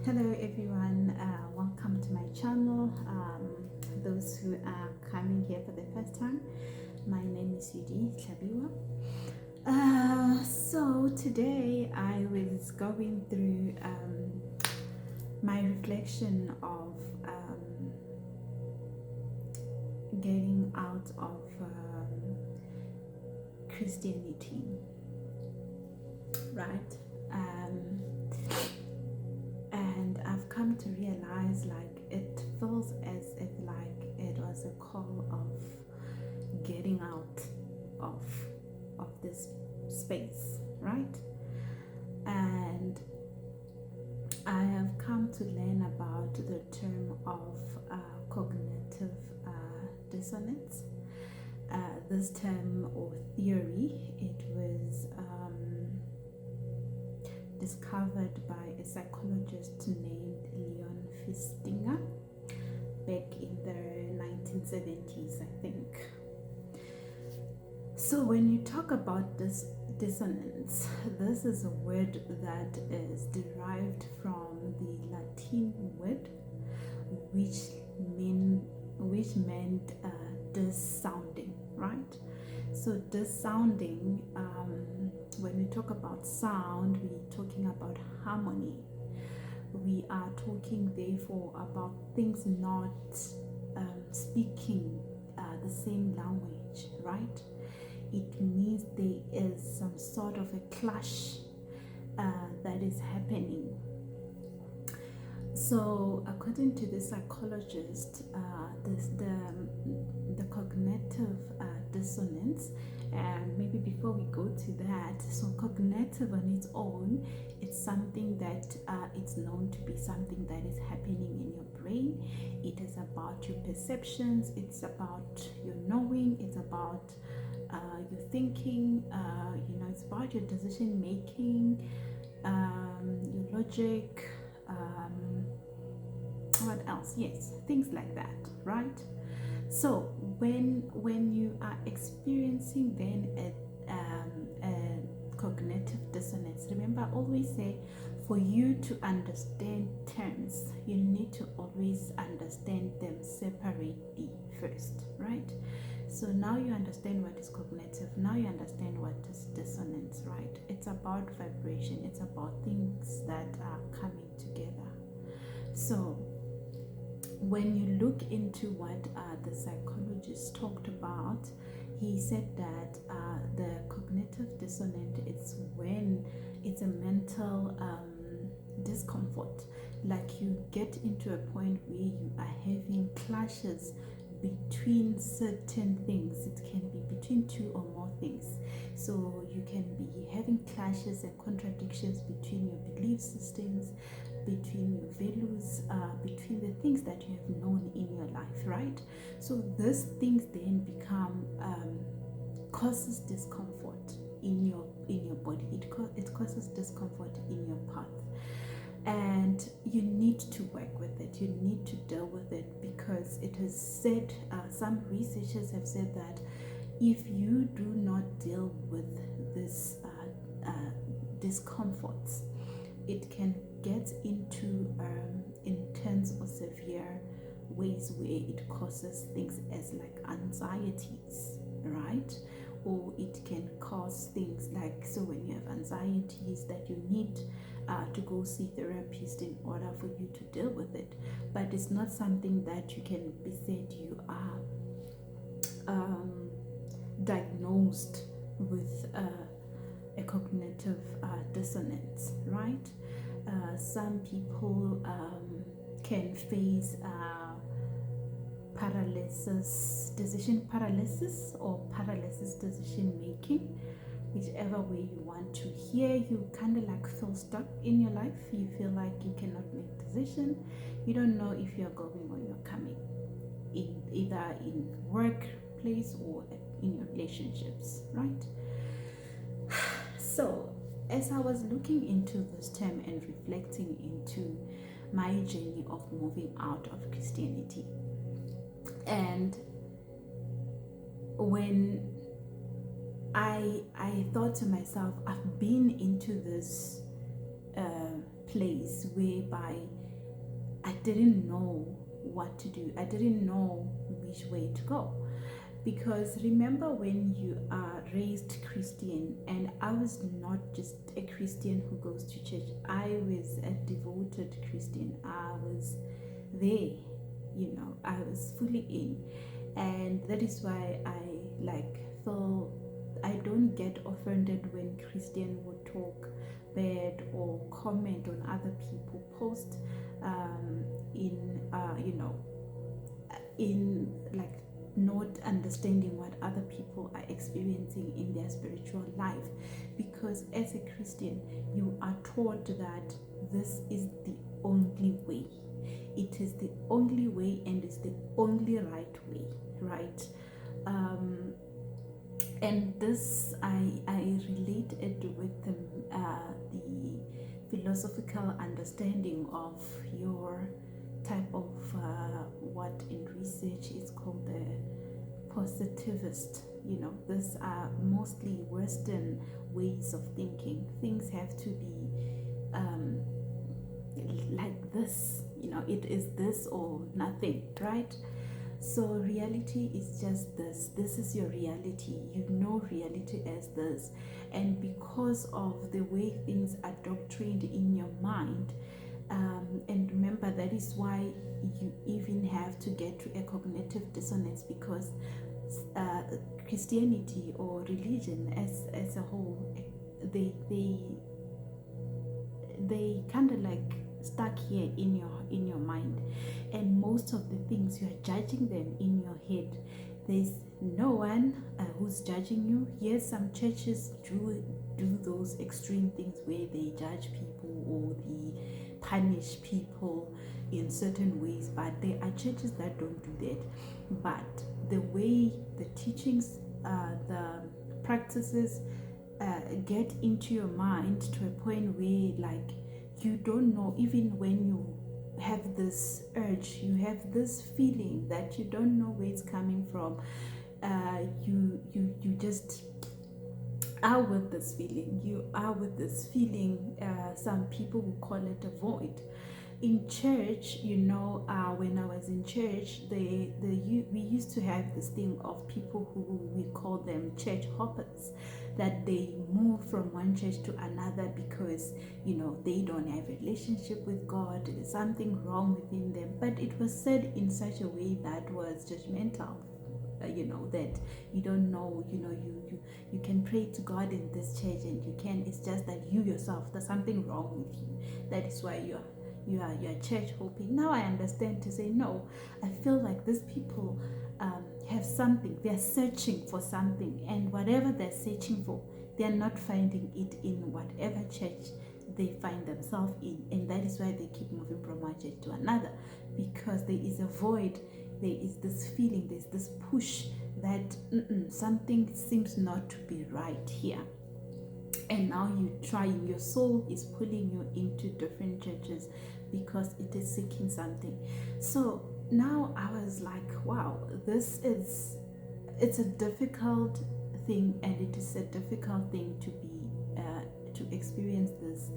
Hello everyone, welcome to my channel. Those who are coming here for the first time, my name is Yudi Tlabiwa. So today I was going through my reflection of getting out of Christianity, right? And I've come to realize it feels as if it was a call of getting out of this space, right? And I have come to learn about the term of cognitive dissonance. This term or theory, it was discovered by a psychologist named Leon Fistinger back in the 1970s, I think. So when you talk about this dissonance, this is a word that is derived from the Latin word which meant dissounding, right? So dissounding, when we talk about sound, we're talking about harmony. We are talking therefore about things not speaking the same language, right? It means there is some sort of a clash that is happening. So according to the psychologist, the cognitive dissonance, and maybe before we go to that, so cognitive on its own, it's something that it's known to be something that is happening in your brain. It is about your perceptions, it's about your knowing, it's about your thinking, it's about your decision making, your logic, what else? Yes, things like that, right? So when you are experiencing then a cognitive dissonance, remember I always say, for you to understand terms, you need to always understand them separately first, right? So now you understand what is cognitive, now you understand what is dissonance, right? It's about vibration, it's about things that are coming together. So when you look into what the psychologist talked about, he said that the cognitive dissonance is when it's a mental discomfort, like you get into a point where you are having clashes between certain things. It can be between two or more things. So you can be having clashes and contradictions between your belief systems, between your values, between the things that you have known in your life, right? So these things then become causes discomfort in your body. It causes discomfort in your path, and you need to work with it. You need to deal with it, because it is said, some researchers have said that if you do not deal with this discomforts, it can get into intense or severe ways where it causes things as like anxieties, right? Or it can cause things like, so when you have anxieties, that you need to go see therapists in order for you to deal with it. But it's not something that you can be said you are diagnosed with a cognitive dissonance, right? Some people can face decision paralysis, or paralysis decision making, whichever way you want to hear. You kind of like feel stuck in your life. You feel like you cannot make decision. You don't know if you're going or you're coming, either in workplace or in your relationships, right? So as I was looking into this term and reflecting into my journey of moving out of Christianity, and when I thought to myself, I've been into this place whereby I didn't know what to do. I didn't know which way to go. Because remember, when you are raised Christian, and I was not just a Christian who goes to church, I was a devoted Christian. I was there, I was fully in. And that is why I feel I don't get offended when Christian would talk bad or comment on other people, post in not understanding what other people are experiencing in their spiritual life. Because as a Christian, you are taught that this is the only way. It is the only way, and it's the only right way, right? And this I relate it with the philosophical understanding of your type of what in research is called the positivist. These are mostly Western ways of thinking. Things have to be like this, it is this or nothing, right? So reality is just this. This is your reality. You know reality as this. And because of the way things are doctrined in your mind, and remember, that is why you even have to get to a cognitive dissonance, because Christianity or religion as a whole, they kind of stuck here in your mind, and most of the things you are judging them in your head. There's no one who's judging you. Yes, some churches do those extreme things where they judge people or they punish people in certain ways, but there are churches that don't do that. But the way the teachings, the practices get into your mind to a point where you don't know, even when you have this urge, you have this feeling that you don't know where it's coming from. You just are with this feeling. You are with this feeling. Some people will call it a void. In church, when I was in church, we used to have this thing of people who we call them church hoppers, that they move from one church to another because they don't have a relationship with God. There's something wrong within them, but it was said in such a way that was judgmental. That you don't know, you can pray to God in this church, and you can. It's just that you yourself, there's something wrong with you. That is why you are church hopping. Now I understand to say no. I feel like these people have something. They're searching for something, and whatever they're searching for, they're not finding it in whatever church they find themselves in, and that is why they keep moving from one church to another, because there is a void. There is this feeling, there's this push that something seems not to be right here. And now your soul is pulling you into different churches because it is seeking something. So now I was like, wow, it's a difficult thing, and it is a difficult thing to experience this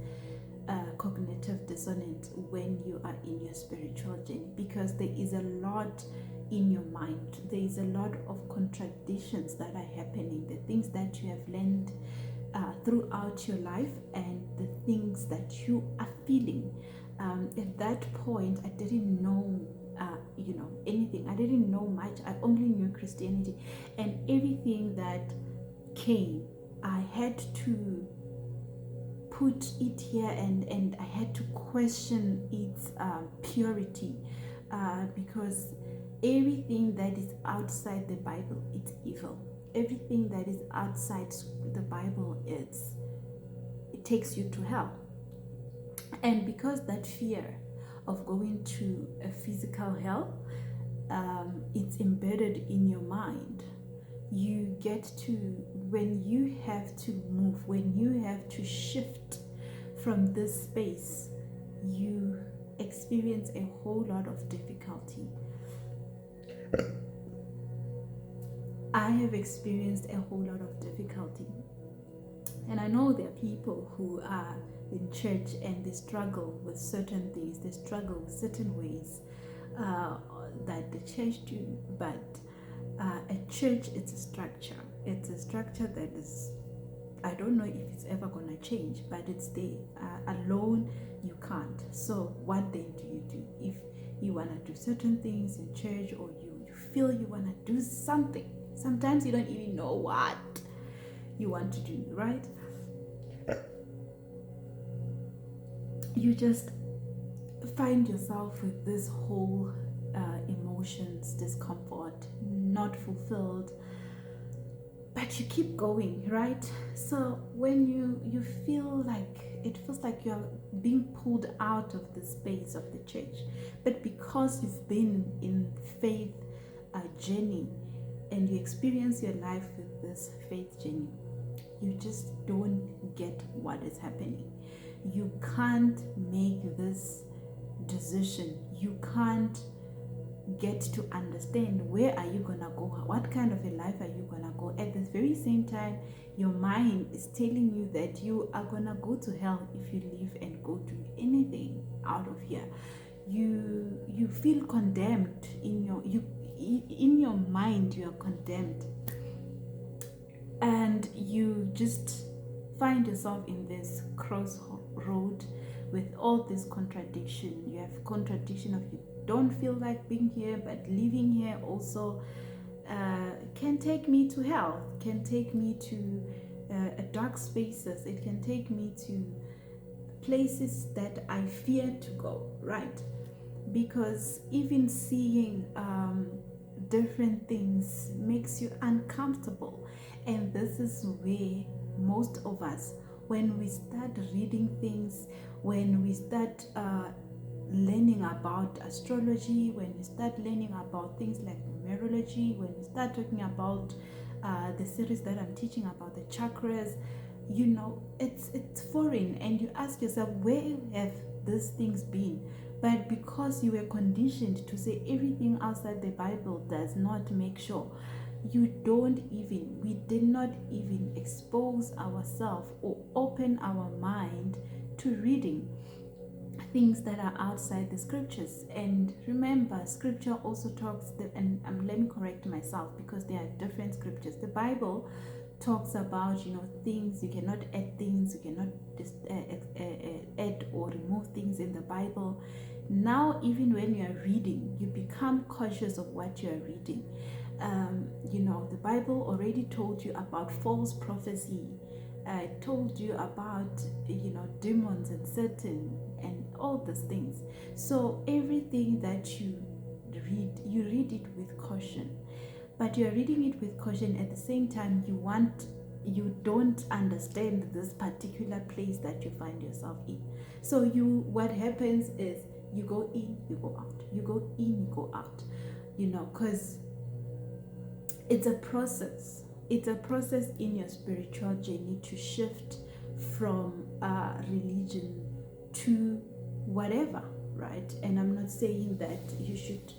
cognitive dissonance when you are in your spiritual journey, because there is a lot in your mind. There is a lot of contradictions that are happening, the things that you have learned throughout your life and the things that you are feeling. At that point, I didn't know anything. I didn't know much. I only knew Christianity, and everything that came, I had to put it here, and I had to question its purity, because everything that is outside the Bible, it's evil. Everything that is outside the Bible, it takes you to hell. And because that fear of going to a physical hell, it's embedded in your mind, you get to, when you have to move, when you have to shift from this space, you experience a whole lot of difficulty. I have experienced a whole lot of difficulty. And I know there are people who are in church and they struggle with certain things, they struggle with certain ways that the church do. But a church, it's a structure. It's a structure that is, I don't know if it's ever going to change, but it's there. Alone, you can't. So what then do you do? If you want to do certain things in church, or you feel you want to do something, sometimes you don't even know what you want to do, right? You just find yourself with this whole emotions, discomfort, not fulfilled, but you keep going, right? So when you feel like, it feels like you're being pulled out of the space of the church, but because you've been in faith journey and you experience your life with this faith journey, you just don't get what is happening. You can't make this decision. You can't get to understand where are you gonna go, what kind of a life are you gonna go. At the very same time, your mind is telling you that you are gonna go to hell if you leave and go do anything out of here. You feel condemned in your mind. You are condemned, and you just find yourself in this crossroad with all this contradiction. You have contradiction of, you don't feel like being here, but living here also can take me to hell, can take me to dark spaces, it can take me to places that I fear to go, right? Because even seeing different things makes you uncomfortable. And this is where most of us, when we start reading things, when we start learning about astrology, when we start learning about things like numerology, when we start talking about the series that I'm teaching about the chakras, you know, it's foreign, and you ask yourself, where have these things been? But because you were conditioned to say everything outside the Bible does not make sure, we did not even expose ourselves or open our mind to reading things that are outside the scriptures. And remember, scripture also talks, and let me correct myself, because there are different scriptures. The Bible talks about, things, you cannot add things, you cannot just add or remove things in the Bible. Now, even when you are reading, you become cautious of what you are reading. The Bible already told you about false prophecy. Told you about, demons and Satan and all these things. So everything that you read it with caution. But you're reading it with caution. At the same time, you don't understand this particular place that you find yourself in. So what happens is, you go in, you go out. You go in, you go out. Because it's a process. It's a process in your spiritual journey to shift from religion to whatever, right? And I'm not saying that you should,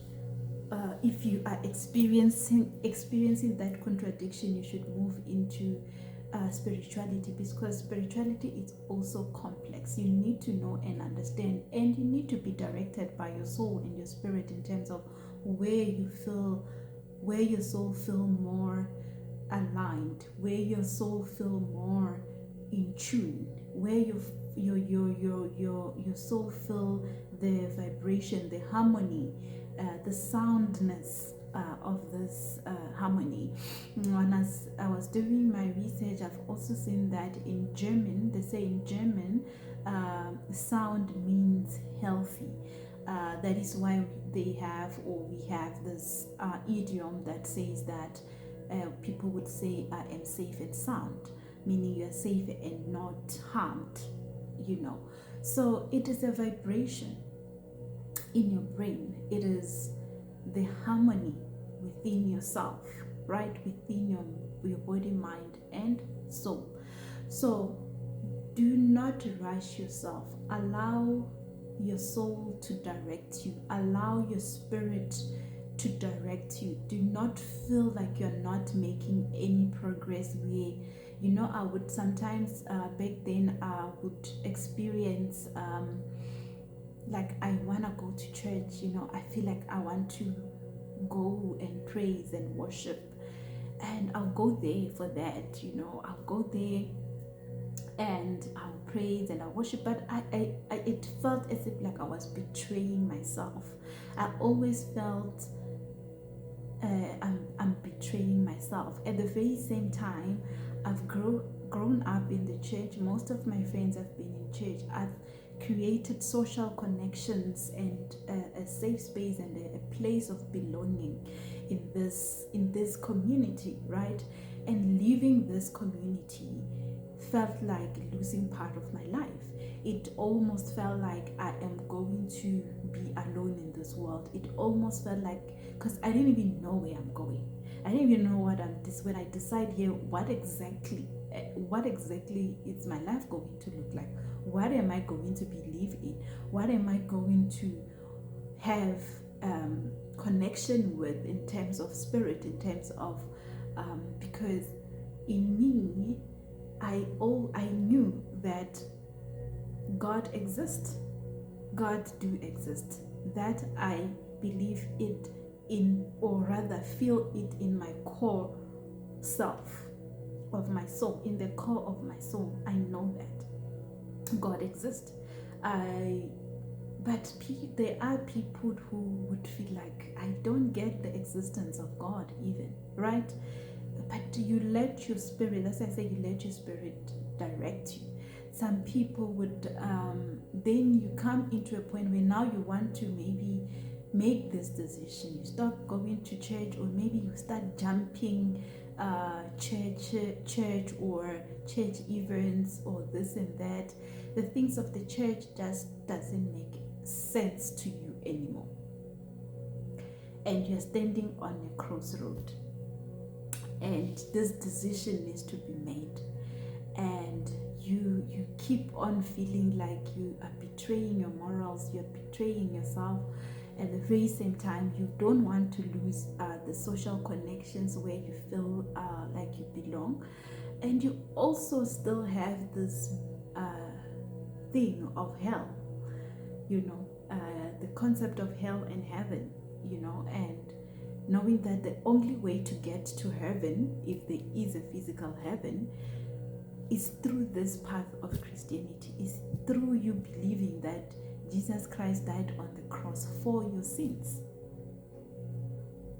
if you are experiencing that contradiction, you should move into spirituality, because spirituality is also complex. You need to know and understand, and you need to be directed by your soul and your spirit in terms of where your soul feel more aligned, where your soul feel more in tune, where your soul feel the vibration, the harmony, the soundness of this harmony. When I was doing my research, I've also seen that in German, they say in German, sound means healthy. That is why we have this idiom that says that people would say, I am safe and sound, meaning you are safe and not harmed, So it is a vibration in your brain. It is the harmony within yourself, right? Within your body, mind, and soul. So do not rush yourself. Allow your soul to direct you. Allow your spirit to direct you. Do not feel like you're not making any progress where I would sometimes, back then, I would experience like I want to go to church. I feel like I want to go and praise and worship, and I'll go there for that. I'll go there and I'll praise and I'll worship, but it felt as if like I was betraying myself. I always felt I'm betraying myself. At the very same time, I've grown up in the church. Most of my friends have been in church. I've created social connections and a safe space and a place of belonging in this community, right? And leaving this community felt like losing part of my life. It almost felt like I am going to be alone in this world. It almost felt like, because I didn't even know where I'm going. I didn't even know what when I decide here, what exactly is my life going to look like? What am I going to believe in? What am I going to have connection with in terms of spirit, in terms of because in me, I knew that God exists. God do exist. That I believe it in, or rather feel it in my core self of my soul. In the core of my soul, I know that God exists. But there are people who would feel like, I don't get the existence of God even, right? But you let your spirit, as I say, you let your spirit direct you. Some people would, then you come into a point where now you want to maybe make this decision. You stop going to church, or maybe you start jumping church or church events or this and that. The things of the church just doesn't make sense to you anymore. And you're standing on a crossroad. And this decision needs to be made, and you keep on feeling like you are betraying your morals, you're betraying yourself. At the very same time, you don't want to lose the social connections where you feel like you belong, and you also still have this thing of hell, the concept of hell and heaven, and knowing that the only way to get to heaven, if there is a physical heaven, is through this path of Christianity, is through you believing that Jesus Christ died on the cross for your sins.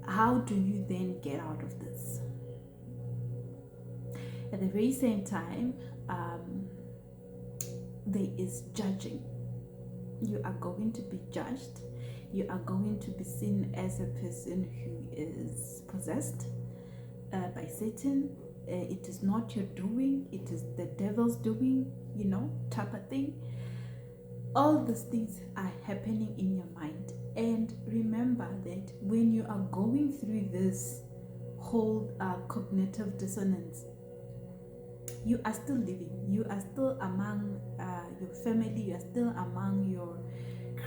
How do you then get out of this? At the very same time, there is judging. You are going to be judged. You are going to be seen as a person who is possessed by Satan. It is not your doing, it is the devil's doing, type of thing. All these things are happening in your mind. And remember that when you are going through this whole cognitive dissonance, you are still living. You are still among your family. You are still among your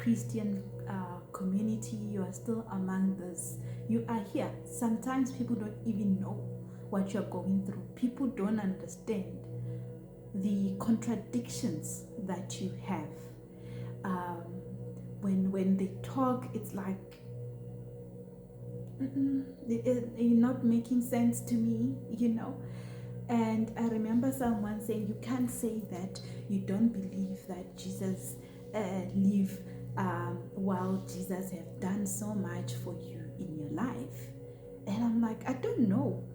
Christian community. You are still among this. You are here. Sometimes people don't even know what you're going through. People don't understand the contradictions that you have. When they talk, it's like you're not making sense to me, And I remember someone saying, you can't say that you don't believe that Jesus lived while Jesus have done so much for you in your life. And I'm like, I don't know.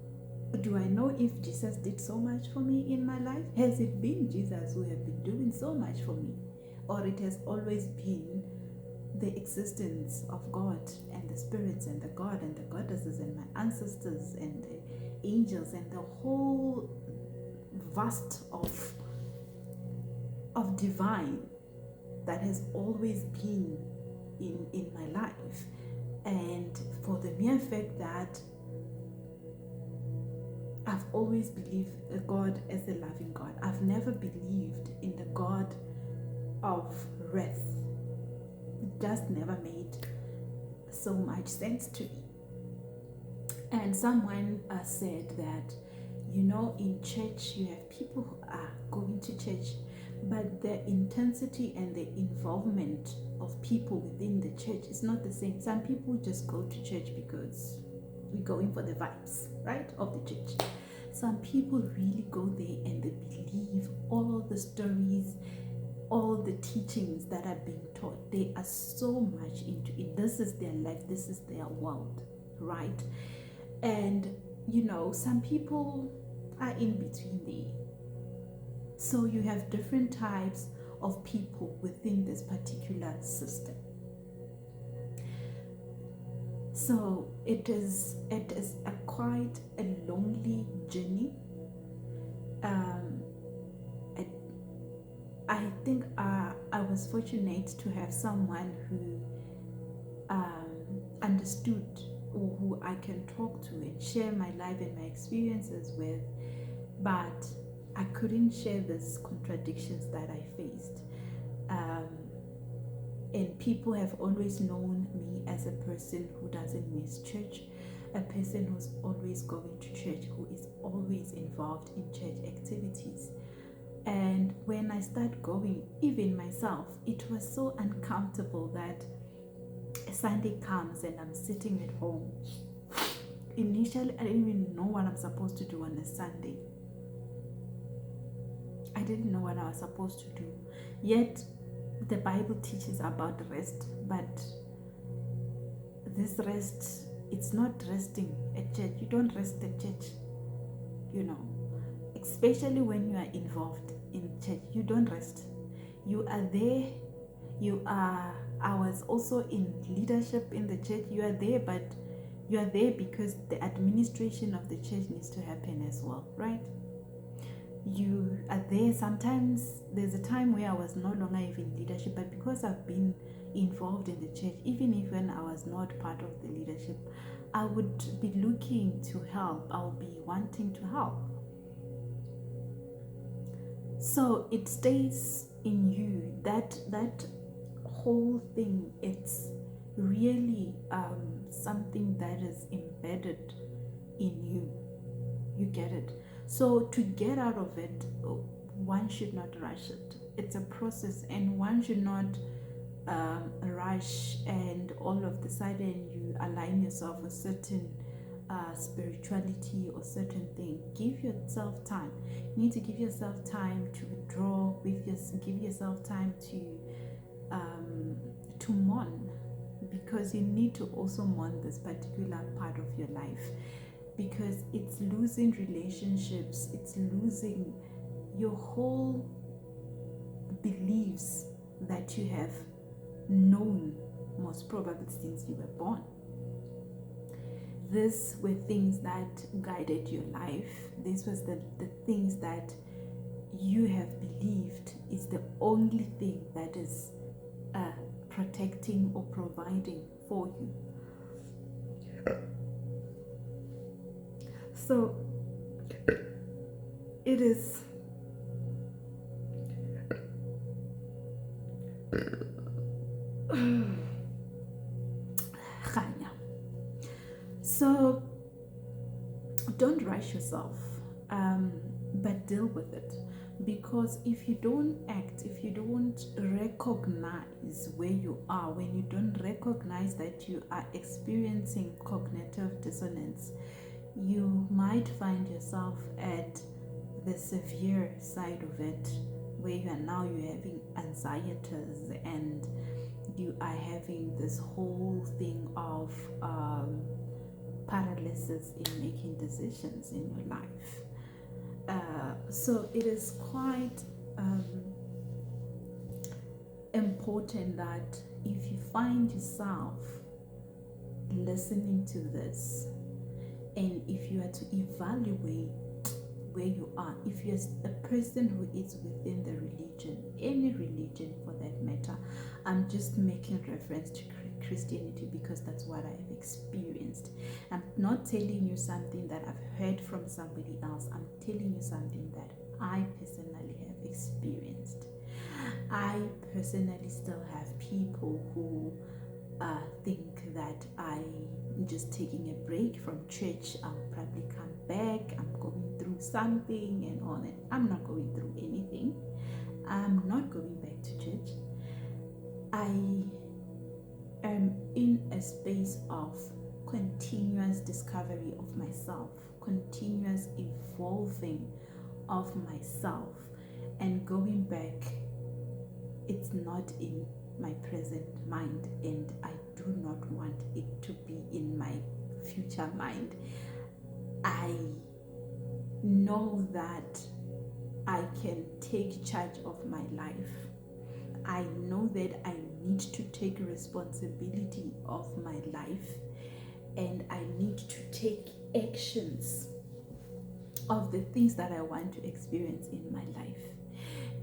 Do I know if Jesus did so much for me in my life? Has it been Jesus who have been doing so much for me? Or it has always been the existence of God and the spirits and the God and the goddesses and my ancestors and the angels and the whole vast of divine that has always been in my life. And for the mere fact that I've always believed God as a loving God. I've never believed in the God of wrath. It just never made so much sense to me. And someone said that In church you have people who are going to church, but the intensity and the involvement of people within the church is not the same. Some people just go to church because we're going for the vibes, right, of the church. Some people really go there and they believe all the stories, all the teachings that are being taught. They are so much into it. This is their life, this is their world, right? And some people are in between there. So you have different types of people within this particular system. So it is a quite a lonely journey. I think I was fortunate to have someone who understood, or who I can talk to and share my life and my experiences with, but I couldn't share these contradictions that I faced. And people have always known me as a person who doesn't miss church, a person who's always going to church, who is always involved in church activities. And when I started going, even myself, it was so uncomfortable that Sunday comes and I'm sitting at home. Initially, I didn't even know what I'm supposed to do on a Sunday. I didn't know what I was supposed to do. Yet, the Bible teaches about rest, but this rest, it's not resting at church. You don't rest at church, especially when you are involved in church. You don't rest. You are there. I was also in leadership in the church. You are there, but you are there because the administration of the church needs to happen as well, right? You are there. Sometimes there's a time where I was no longer even leadership, but because I've been involved in the church, even if when I was not part of the leadership, I would be looking to help. I'll be wanting to help. So it stays in you, that whole thing. It's really something that is embedded in you. You get it? So to get out of it, one should not rush it. It's a process, and one should not rush and all of the sudden you align yourself with certain spirituality or certain thing. Give yourself time. You need to give yourself time to withdraw give yourself time to mourn, because you need to also mourn this particular part of your life, because it's losing relationships, it's losing your whole beliefs that you have known, most probably since you were born. These were things that guided your life. This was the things that you have believed is the only thing that is protecting or providing for you. So it is so don't rush yourself, but deal with it. Because if you don't act, if you don't recognize where you are, when you don't recognize that you are experiencing cognitive dissonance, you might find yourself at the severe side of it, where you're having anxieties and you are having this whole thing of paralysis in making decisions in your life. So it is quite important that if you find yourself listening to this, and if you are to evaluate where you are, if you're a person who is within the religion, any religion for that matter, I'm just making reference to Christianity because that's what I have experienced. I'm not telling you something that I've heard from somebody else. I'm telling you something that I personally have experienced. I personally still have people who think that I'm just taking a break from church. I'll probably come back. I'm going through through something and all that. I'm not going through anything. I'm not going back to church. I am in a space of continuous discovery of myself, continuous evolving of myself, and going back, it's not in my present mind, and I do not want it to be in my future mind. I know that I can take charge of my life. I know that I need to take responsibility of my life, and I need to take actions of the things that I want to experience in my life.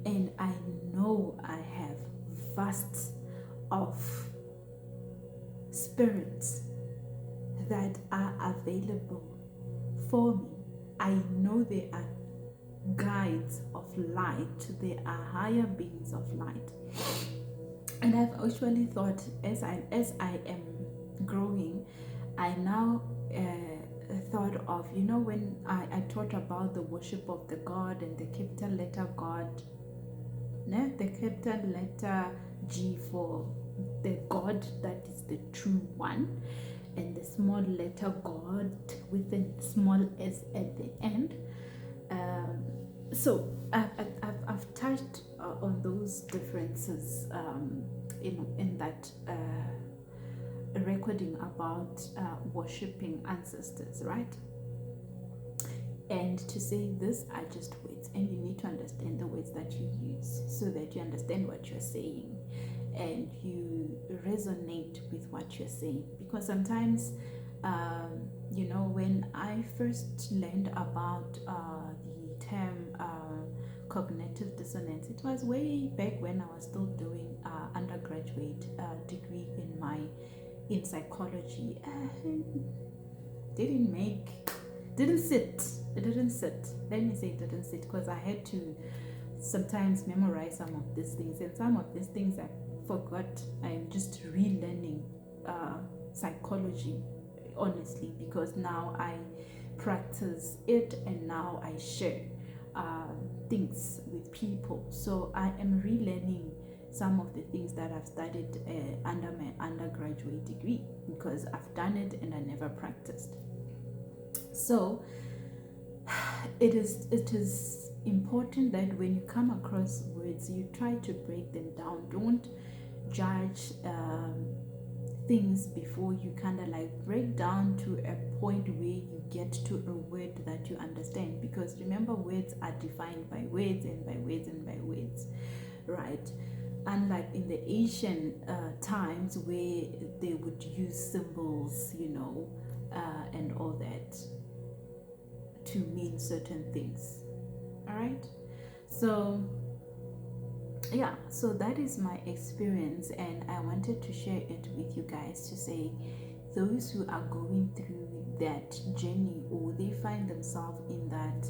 And I know I have vast of spirits that are available for me. I know there are guides of light, there are higher beings of light. And I've actually thought, as I am growing, I now thought of, when I thought about the worship of the God and the capital letter God, the capital letter G for the God that is the true one, and the small letter God with a small s at the end. So I've touched on those differences in that recording about worshipping ancestors, right? And to say this are just words, and you need to understand the words that you use so that you understand what you're saying and you resonate with what you're saying. Because sometimes, when I first learned about the term cognitive dissonance, it was way back when I was still doing undergraduate degree in psychology. It didn't sit. Let me say it didn't sit, because I had to sometimes memorize some of these things, and some of these things I forgot. I'm just relearning psychology, honestly, because now I practice it and now I share things with people. So I am relearning some of the things that I've studied under my undergraduate degree, because I've done it and I never practiced. So it is important that when you come across words, you try to break them down. Don't judge things before you kind of like break down to a point where you get to a word that you understand, because remember, words are defined by words and by words and by words, right? Unlike in the ancient times where they would use symbols, and all that to mean certain things. All right, so yeah, so that is my experience, and I wanted to share it with you guys to say, those who are going through that journey, or they find themselves in that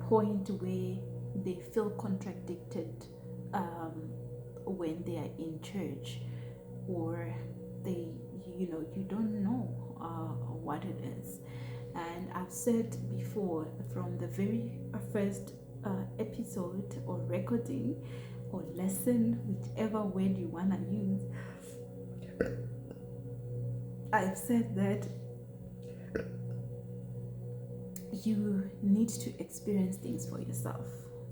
point where they feel contradicted when they are in church, or they you don't know what it is. And I've said before, from the very first episode or recording or lesson, whichever word you want to use, I've said that you need to experience things for yourself.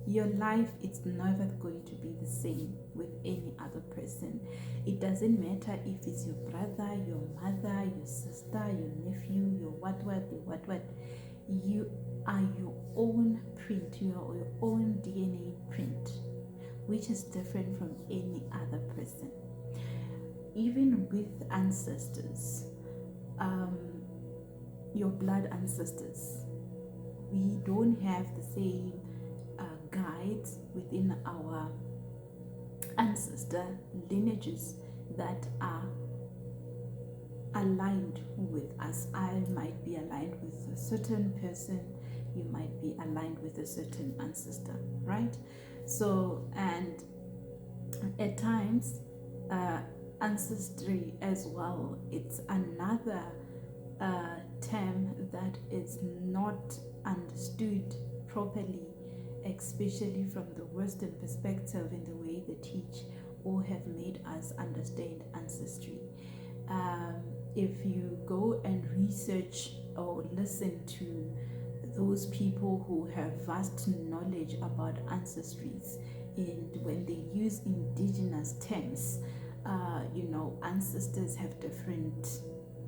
Your life is never going to be the same with any other person. It doesn't matter if it's your brother, your mother, your sister, your nephew, your what. You are your own print, you are your own DNA print, which is different from any other person. Even with ancestors, your blood ancestors, we don't have the same guides within our ancestor lineages that are aligned with us. I might be aligned with a certain person, you might be aligned with a certain ancestor, right? So, and at times ancestry as well, it's another term that is not understood properly, especially from the Western perspective in the way they teach or have made us understand ancestry. If you go and research or listen to those people who have vast knowledge about ancestries, and when they use indigenous terms, ancestors have different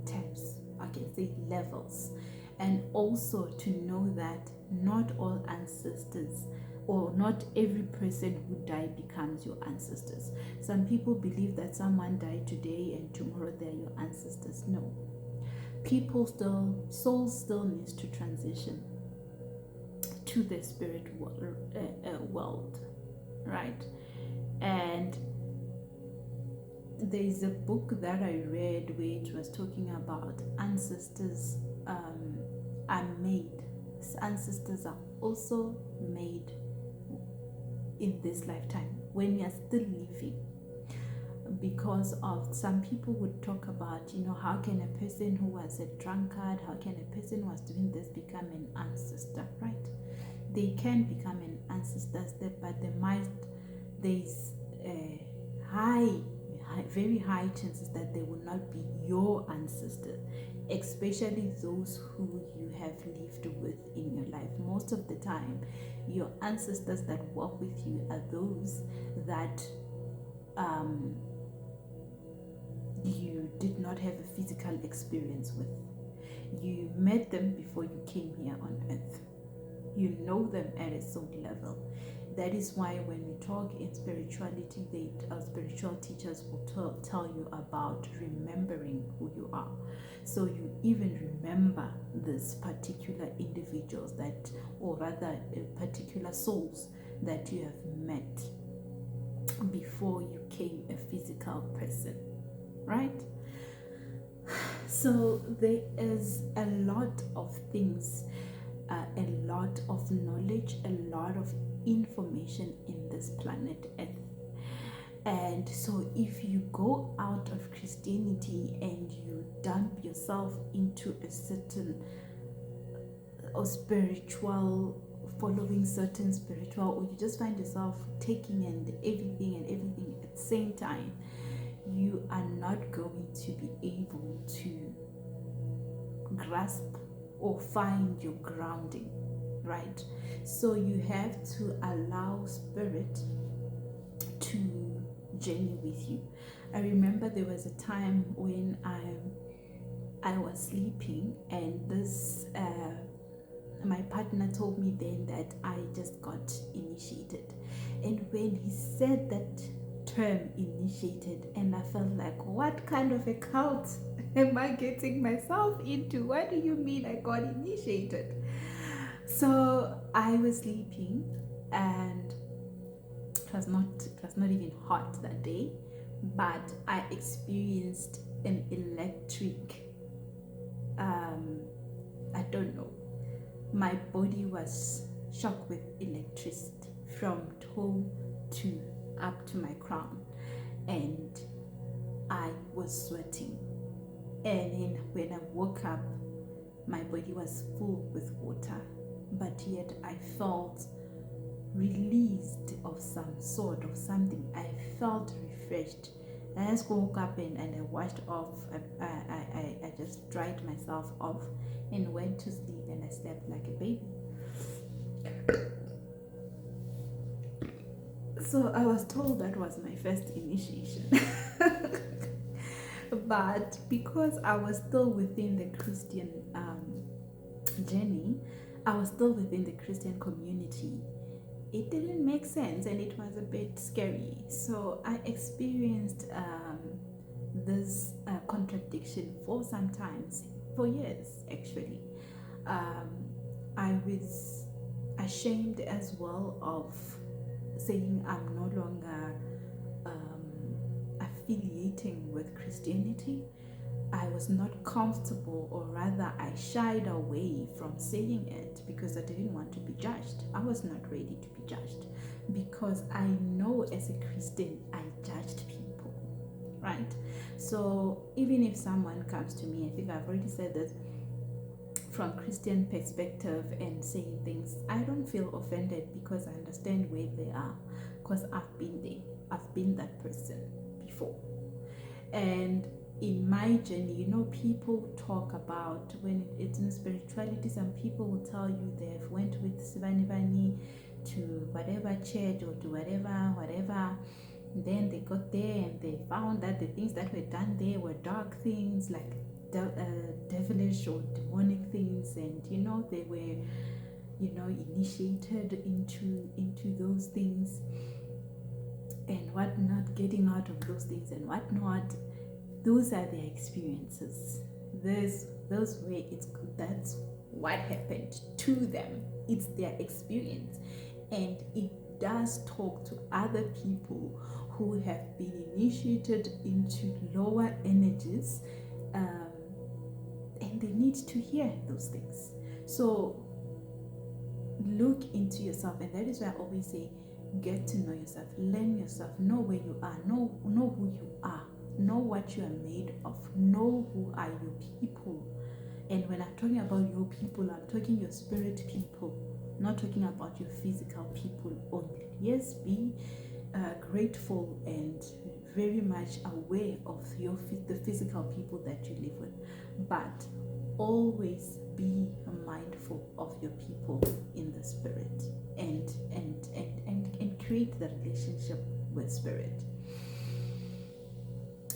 terms, I can say levels, and also to know that not all ancestors or not every person who died becomes your ancestors. Some people believe that someone died today and tomorrow they're your ancestors. No. Souls still needs to transition to the spirit world, right? And there's a book that I read where it was talking about ancestors are made. Ancestors are also made in this lifetime when you're still living, because of some people would talk about, how can a person who was a drunkard, how can a person who was doing this become an ancestor, right? They can become an ancestor, but there's a very high chances that they will not be your ancestor, especially those who you have lived with in your life. Most of the time, your ancestors that walk with you are those that you did not have a physical experience with. You met them before you came here on earth. You know them at a soul level. That is why when we talk in spirituality, our spiritual teachers will tell you about remembering who you are. So you even remember this particular individuals or rather particular souls that you have met before you came a physical person, right? So there is a lot of things, a lot of knowledge, a lot of information in this planet Earth. And so if you go out of Christianity and you dump yourself into a certain or spiritual, following certain spiritual, or you just find yourself taking in everything at the same time, you are not going to be able to grasp or find your grounding, right? So you have to allow spirit to journey with you. I remember there was a time when I was sleeping, and this my partner told me then that I just got initiated. And when he said that term, initiated, and I felt like, what kind of a cult am I getting myself into? What do you mean I got initiated? So I was sleeping, and it was not even hot that day, but I experienced an electric I don't know, my body was shocked with electricity from toe to up to my crown, and I was sweating. And then when I woke up, my body was full with water, but yet I felt released of some sort of something. I felt refreshed. I just woke up and I washed off. I just dried myself off and went to sleep, and I slept like a baby. So I was told that was my first initiation. But because I was still within the Christian journey, I was still within the Christian community, it didn't make sense, and it was a bit scary. So I experienced this contradiction for years actually. I was ashamed as well of saying I'm no longer affiliating with Christianity. I was not comfortable, or rather I shied away from saying it because I didn't want to be judged. I was not ready to be judged, because I know as a Christian I judged people, right? So even if someone comes to me, I think I've already said this, from Christian perspective and saying things, I don't feel offended because I understand where they are, because I've been there. I've been that person before. And in my journey, you know, people talk about when it's in spirituality, some people will tell you they've went with Sivanivani to whatever church or to whatever. And then they got there and they found that the things that were done there were dark things, like devilish or demonic things, and you know, they were, you know, initiated into those things and whatnot, getting out of those things and whatnot. Those are their experiences. Those way that's what happened to them. It's their experience, and it does talk to other people who have been initiated into lower energies, and they need to hear those things. So look into yourself, and that is why I always say, get to know yourself, learn yourself, know where you are, know who you are, know what you are made of, know who are your people. And when I'm talking about your people, I'm talking your spirit people, not talking about your physical people only. Yes, be grateful and very much aware of the physical people that you live with, but always be mindful of your people in the spirit, and create the relationship with spirit,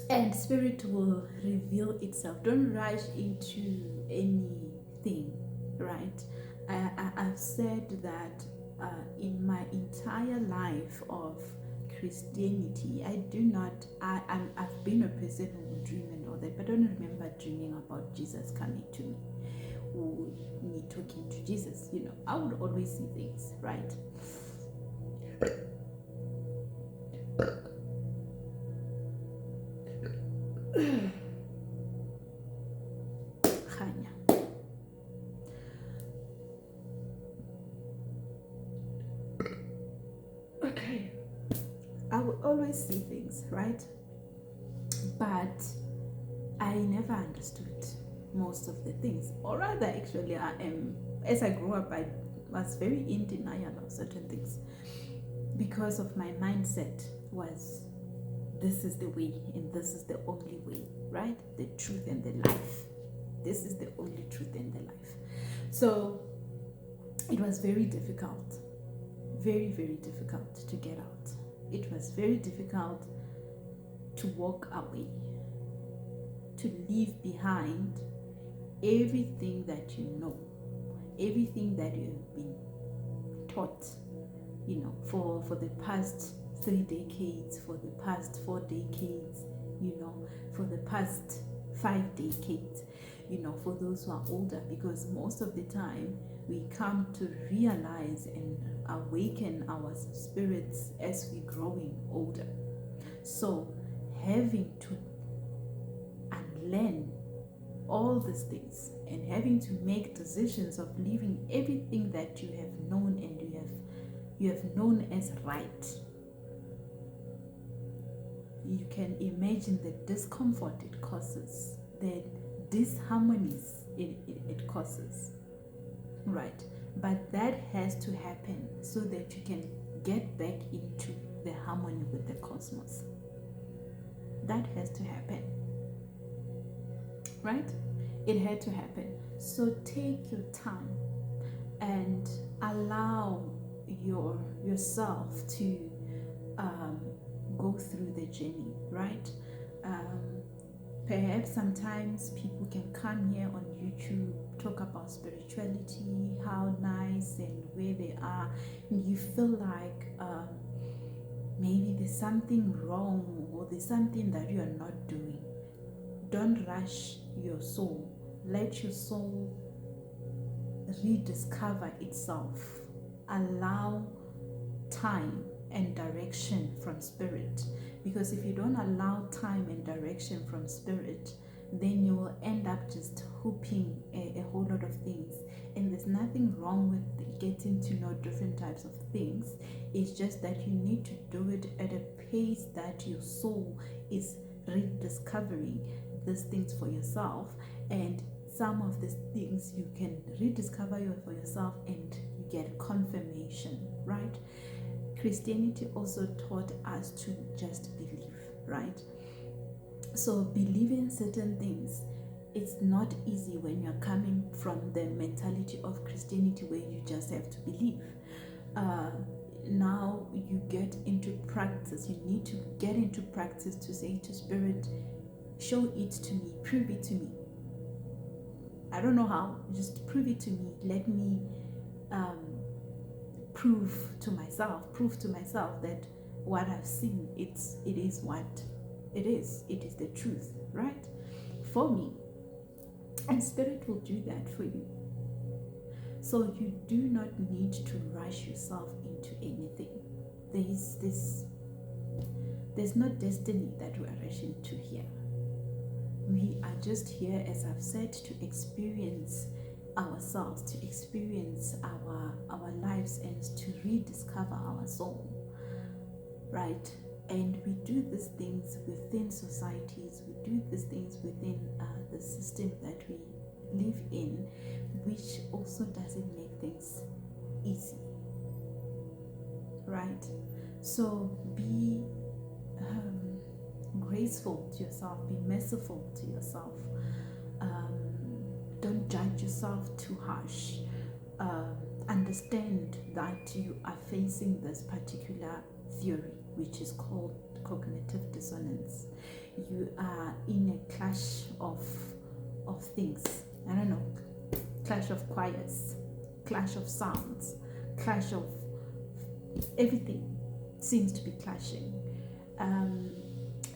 and spirit will reveal itself. Don't rush into anything, right? I've said that in my entire life of Christianity, I've been a person who would dream and all that, but I don't remember dreaming about Jesus coming to me or me talking to Jesus. You know, I would always see things, right? Okay, I would always see things, right? But I never understood most of the things, or rather, actually, as I grew up, I was very in denial of certain things because of my mindset was, this is the way and this is the only way, right? The truth and the life. This is the only truth and the life. So it was very difficult, very, very difficult to get out. It was very difficult to walk away, to leave behind everything that you know, everything that you have been taught, you know, for the past 3 decades, for the past 4 decades, you know, for the past 5 decades, you know, for those who are older, because most of the time we come to realize and awaken our spirits as we're growing older. So having to unlearn all these things and having to make decisions of leaving everything that you have known and you have known as right, you can imagine the discomfort it causes, the disharmonies it causes, right? But that has to happen so that you can get back into the harmony with the cosmos. That has to happen, right? It had to happen. So take your time and allow yourself to go through the journey, right? Perhaps sometimes people can come here on YouTube, talk about spirituality, how nice and where they are, and you feel like maybe there's something wrong or there's something that you are not doing. Don't rush your soul. Let your soul rediscover itself. Allow time and direction from spirit, because if you don't allow time and direction from spirit, then you will end up just hooping a whole lot of things. And there's nothing wrong with getting to know different types of things. It's just that you need to do it at a pace that your soul is rediscovering these things for yourself, and some of these things you can rediscover for yourself and you get confirmation, right? Christianity also taught us to just believe, right? So believing certain things, it's not easy when you're coming from the mentality of Christianity where you just have to believe. Now you get into practice. You need to get into practice to say to Spirit, show it to me, prove it to me. I don't know how, just prove it to me. Let me prove to myself that what I've seen, it is what it is. It is the truth, right? For me. And Spirit will do that for you. So you do not need to rush yourself into anything. There's no destiny that we are rushing to here. We are just here, as I've said, to experience ourselves, to experience our lives, and to rediscover our soul, right? And we do these things within societies, we do these things within the system that we live in, which also doesn't make things easy, right? So be graceful to yourself, be merciful to yourself. Don't judge yourself too harsh. Understand that you are facing this particular theory, which is called cognitive dissonance. You are in a clash of things. I don't know, clash of choirs, clash of sounds, clash of everything seems to be clashing.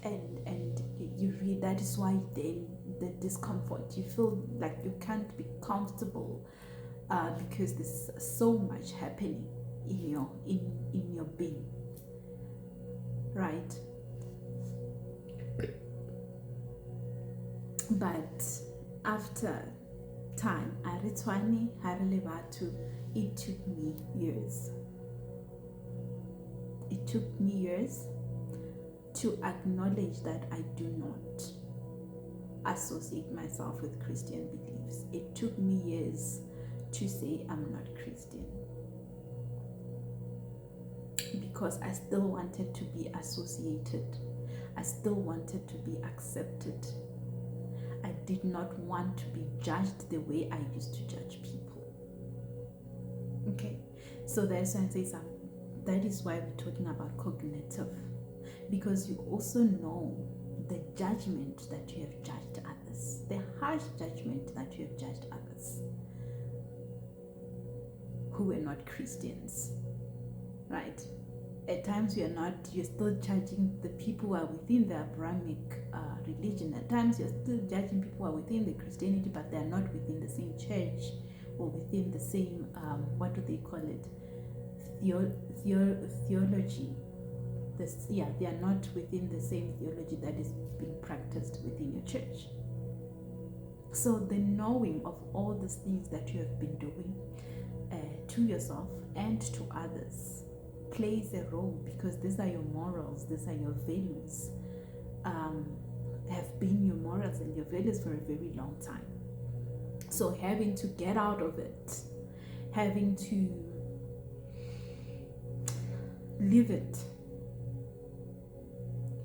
And you read, that is why then the discomfort, you feel like you can't be comfortable because there's so much happening in your being, right? But after time, it took me years. It took me years to acknowledge that I do not associate myself with Christian beliefs. It took me years to say I'm not Christian, because I still wanted to be associated. I still wanted to be accepted. I did not want to be judged the way I used to judge people. Okay, so that's why I say that is why we're talking about cognitive, because you also know the judgment that you have judged others, the harsh judgment that you have judged others who were not Christians, right? At times you're still judging the people who are within the Abrahamic religion. At times you're still judging people who are within the Christianity, but they're not within the same church or within the same, what do they call it? Theology. They are not within the same theology that is being practiced within your church. So the knowing of all these things that you have been doing to yourself and to others plays a role, because these are your morals, these are your values, have been your morals and your values for a very long time. So having to get out of it, having to live it,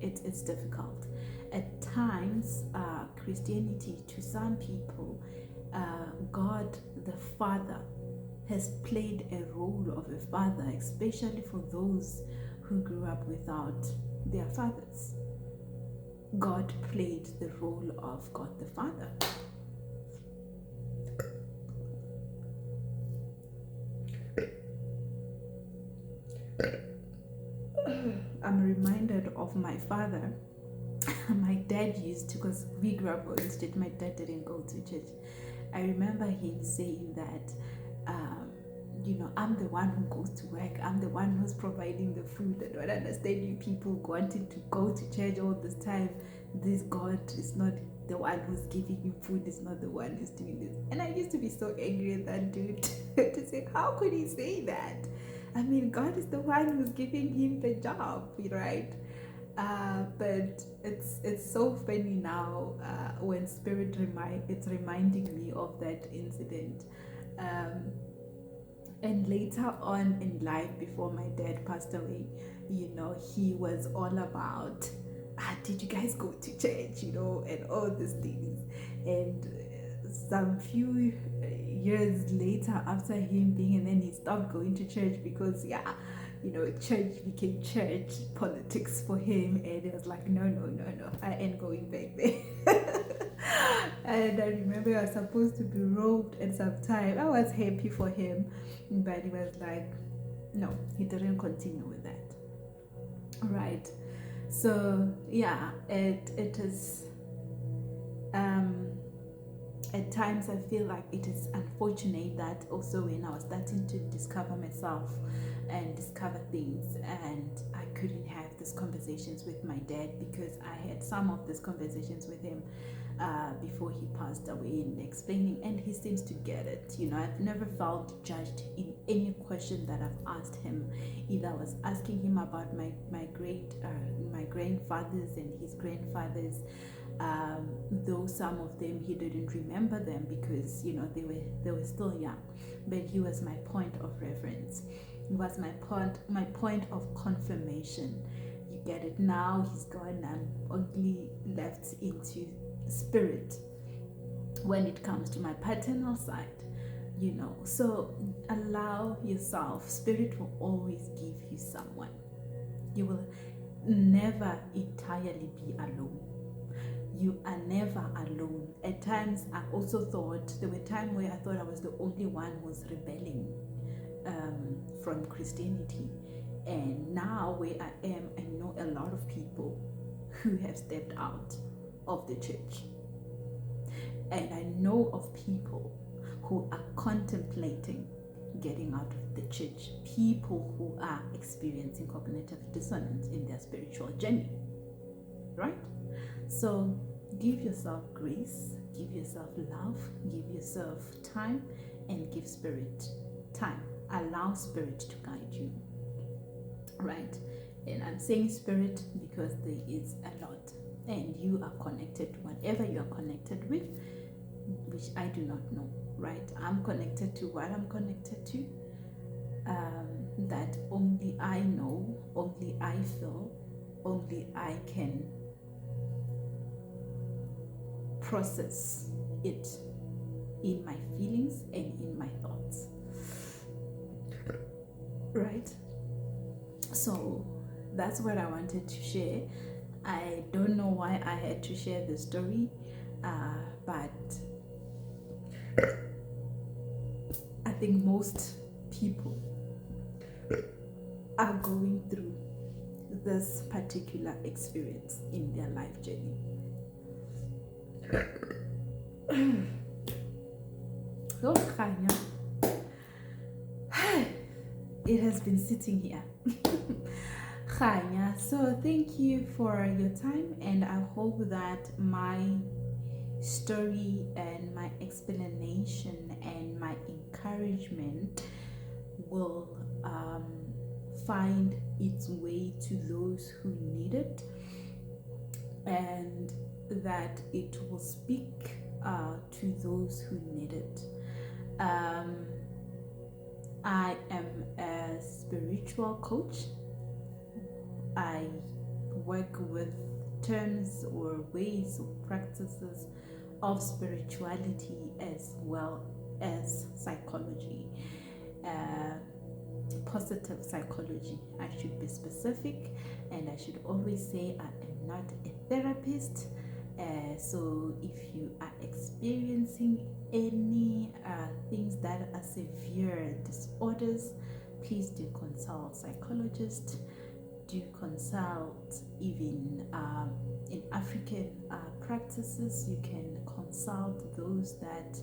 it's difficult. At times, Christianity, to some people, God the Father has played a role of a father, especially for those who grew up without their fathers. God played the role of God the Father. I'm reminded of my father. My dad used to, because we grew up going to church, my dad didn't go to church. I remember him saying that, I'm the one who goes to work, I'm the one who's providing the food. I don't understand you people wanting to go to church all this time. This God is not the one who's giving you food, is not the one who's doing this. And I used to be so angry at that dude to say, how could he say that? I mean, God is the one who's giving him the job, right? But it's so funny now when it's reminding me of that incident. Um, and later on in life, before my dad passed away, he was all about, did you guys go to church, and all these things. And some few years later, after him being, and then he stopped going to church because, church became church politics for him. And he was like, no, I ain't going back there. And I remember I was supposed to be robed at some time. I was happy for him, but he was like, no, he didn't continue with that. Right. So yeah, it is at times I feel like it is unfortunate that also when I was starting to discover myself and discover things, and I couldn't have these conversations with my dad, because I had some of these conversations with him before he passed away, and explaining, and he seems to get it. I've never felt judged in any question that I've asked him. Either I was asking him about my grandfathers and his grandfathers, though some of them he didn't remember them because they were still young, but he was my point of reference. He was my point of confirmation. You get it? Now he's gone. I'm only left into spirit when it comes to my paternal side. So allow yourself. Spirit will always give you someone. You will never entirely be alone. You are never alone. At times I also thought, there were times where I thought I was the only one who was rebelling from Christianity, and now where I am, I know a lot of people who have stepped out of the church, and I know of people who are contemplating getting out of the church, people who are experiencing cognitive dissonance in their spiritual journey, right? So give yourself grace, give yourself love, give yourself time, and give spirit time. Allow spirit to guide you, right? And I'm saying spirit because there is a lot, and you are connected to whatever you are connected with, which I do not know, right? I'm connected to what I'm connected to, that only I know, only I feel, only I can process it in my feelings and in my thoughts, right? So that's what I wanted to share. I don't know why I had to share the story, but I think most people are going through this particular experience in their life journey. Oh, Kanya. It has been sitting here. Kanya. So thank you for your time, and I hope that my story and my explanation and my encouragement will find its way to those who need it, and that it will speak to those who need it. I am a spiritual coach. I work with terms or ways or practices of spirituality as well as psychology, positive psychology. I should be specific, and I should always say I am not a therapist. So if you are experiencing any things that are severe disorders, please do consult psychologists. Do consult even in African practices. You can consult those that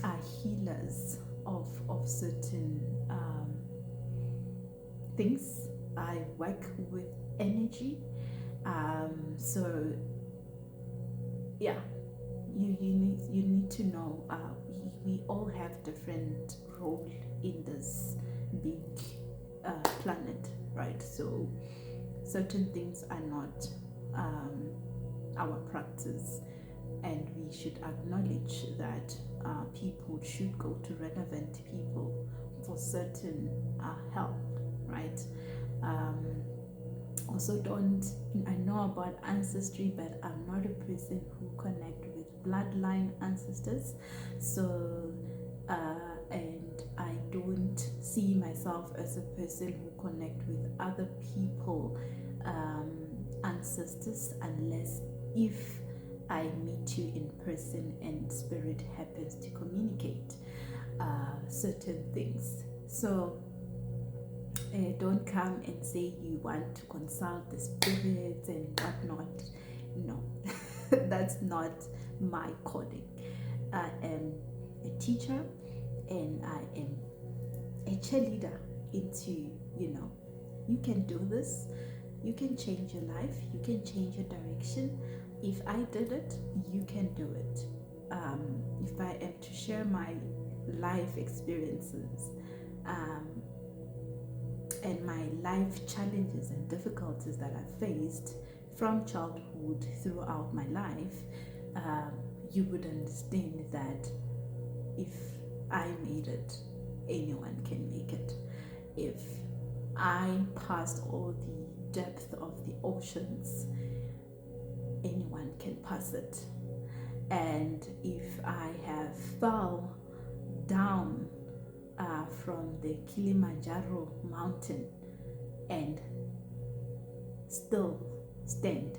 are healers of certain things. I work with energy, so yeah, you need to know we all have different role in this big planet, right? So certain things are not our practice, and we should acknowledge that people should go to relevant people for certain help, right? Also, I know about ancestry, but I'm not a person who connect with bloodline ancestors. So and I don't see myself as a person who connect with other people ancestors, unless if I meet you in person and spirit happens to communicate certain things. So don't come and say you want to consult the spirits and whatnot. No, that's not my calling. I am a teacher, and I am a cheerleader into, you can do this, you can change your life, you can change your direction. If I did it, you can do it. If I am to share my life experiences, and my life challenges and difficulties that I faced from childhood throughout my life, you would understand that if I made it, anyone can make it. If I passed all the depth of the oceans, anyone can pass it. And if I have fell down from the Kilimanjaro mountain and still stand,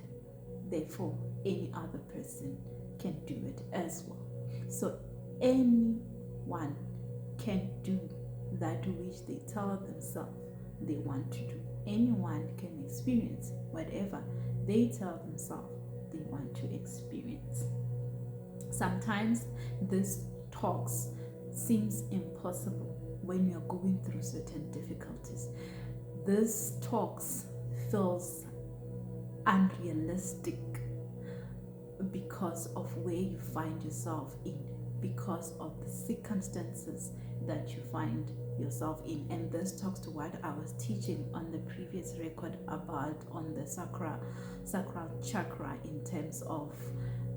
therefore any other person can do it as well. So anyone can do that which they tell themselves they want to do. Anyone can experience whatever they tell themselves they want to experience. Sometimes this talks seems impossible when you're going through certain difficulties. This talks feels unrealistic because of where you find yourself in, because of the circumstances that you find yourself in. And this talks to what I was teaching on the previous record about on the sacral chakra, in terms of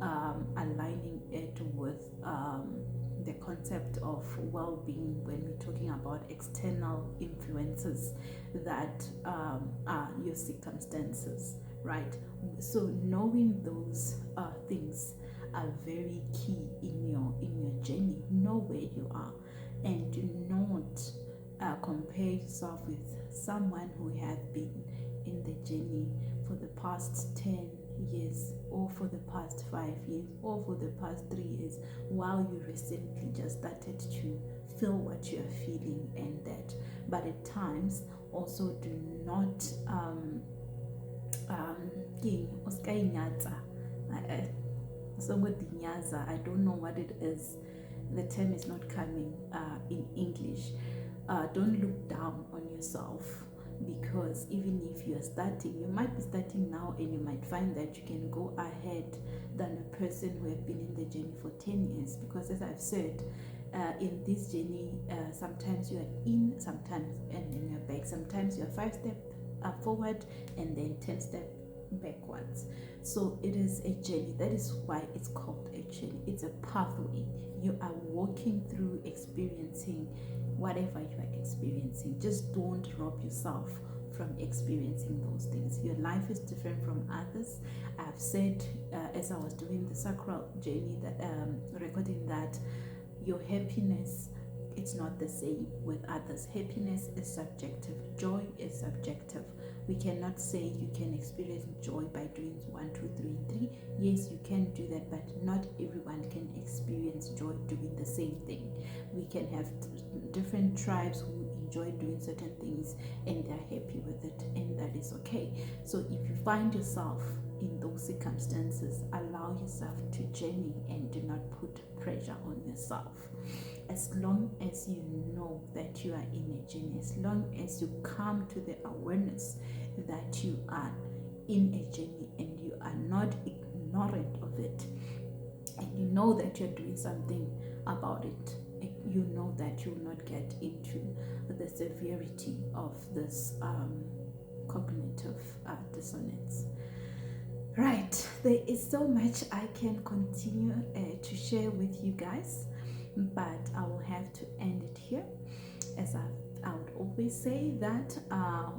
aligning it with the concept of well-being when we're talking about external influences that are your circumstances, right? So knowing those things are very key in your journey. Know where you are, and do not compare yourself with someone who have been in the journey for the past 10 years, or for the past 5 years, or for the past 3 years, while you recently just started to feel what you are feeling. And that, but at times also do not I don't know what it is, the term is not coming in English. Don't look down on yourself, because even if you are starting, you might be starting now, and you might find that you can go ahead than a person who have been in the journey for 10 years. Because as I've said, in this journey, sometimes you are in, sometimes and then you're back. Sometimes you are 5 steps forward and then 10 steps backwards. So it is a journey. That is why it's called a journey. It's a pathway. You are walking through, experiencing whatever you are experiencing. Just don't rob yourself from experiencing those things. Your life is different from others. I've said as I was doing the sacral journey, that recording, that your happiness, it's not the same with others. Happiness is subjective. Joy is subjective. We cannot say you can experience joy by doing 1, 2, 3, and 3. Yes, you can do that, but not everyone can experience joy doing the same thing. We can have different tribes who enjoy doing certain things and they're happy with it, and that is okay. So if you find yourself in those circumstances, allow yourself to journey and do not put pressure on yourself. As long as you know that you are in a journey, as long as you come to the awareness that you are in a journey and you are not ignorant of it, and you know that you're doing something about it, you know that you will not get into the severity of this cognitive dissonance. Right, there is so much I can continue to share with you guys, but I will have to end it here. As I would always say that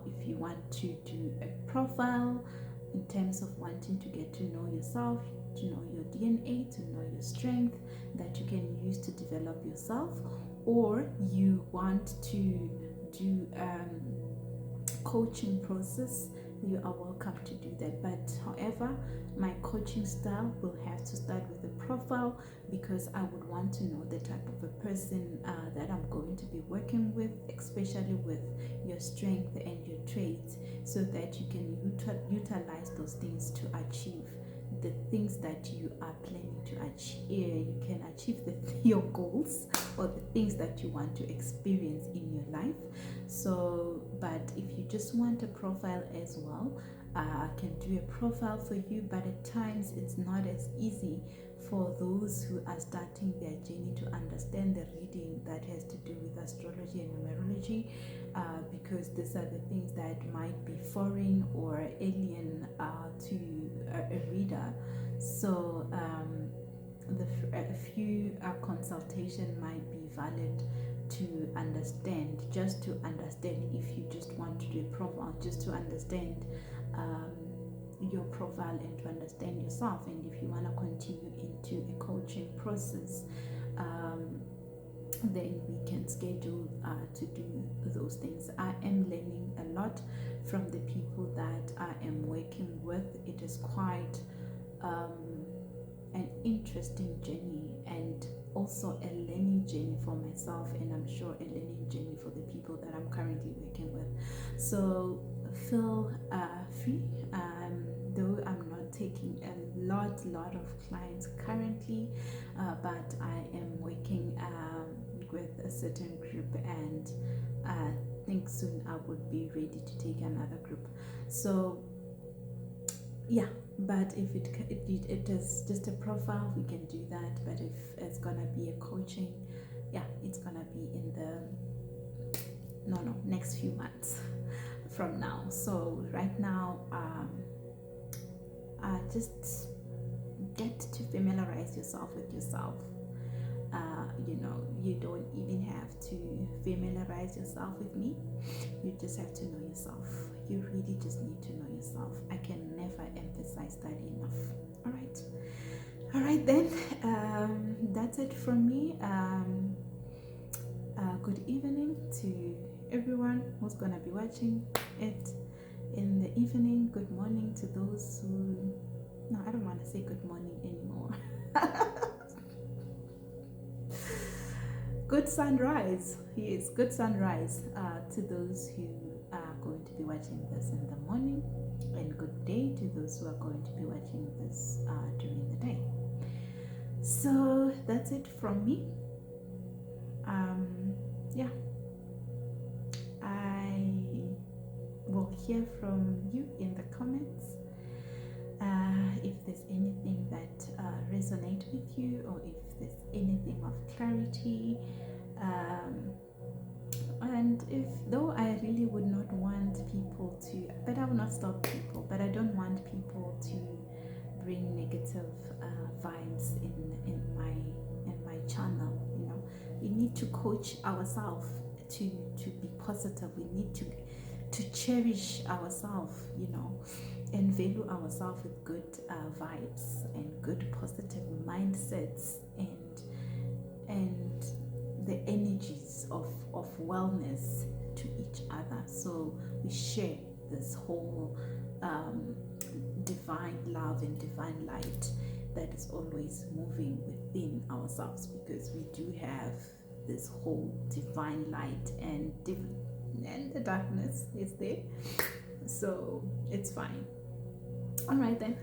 if you want to do a profile in terms of wanting to get to know yourself, to know your DNA, to know your strength that you can use to develop yourself, or you want to do coaching process, you are welcome to do that. But however, my coaching style will have to start with a profile, because I would want to know the type of a person that I'm going to be working with, especially with your strength and your traits, so that you can utilize those things to achieve the things that you are planning to achieve. You can achieve your goals, or the things that you want to experience in your life. So, but if you just want a profile as well, I can do a profile for you, but at times it's not as easy for those who are starting their journey to understand the reading that has to do with astrology and numerology, because these are the things that might be foreign or alien to a reader. So a few consultation might be valid to understand, just to understand. If you just want to do a profile, just to understand your profile and to understand yourself, and if you want to continue into a coaching process, then we can schedule to do those things. I am learning a lot from the people that I am working with. It is quite an interesting journey, and also a learning journey for myself, and I'm sure a learning journey for the people that I'm currently working with. So feel free, though I'm not taking a lot of clients currently, but I am working with a certain group, and I think soon I would be ready to take another group. So yeah, but if it is just a profile, we can do that. But if it's gonna be a coaching, yeah, it's gonna be in the next few months from now. So right now, just get to familiarize yourself with yourself. You don't even have to familiarize yourself with me. You just have to know yourself. You really just need to know yourself. I can never emphasize that enough. All right then, that's it from me. Good evening to everyone who's gonna be watching it in the evening. Good morning to those who... No, I don't want to say good morning anymore. Good sunrise. Yes, good sunrise to those who are going to be watching this in the morning, and good day to those who are going to be watching this during the day. So that's it from me. Yeah, I will hear from you in the comments. If there's anything that resonates with you, or if there's anything of clarity, and if, though I really would not want people to, but I will not stop people, but I don't want people to bring negative vibes in my channel. We need to coach ourselves to be positive. We need to cherish ourselves, and value ourselves with good vibes and good positive mindsets, and the energies of wellness to each other. So we share this whole divine love and divine light that is always moving within ourselves, because we do have this whole divine light, and the darkness is there, so it's fine. All right then.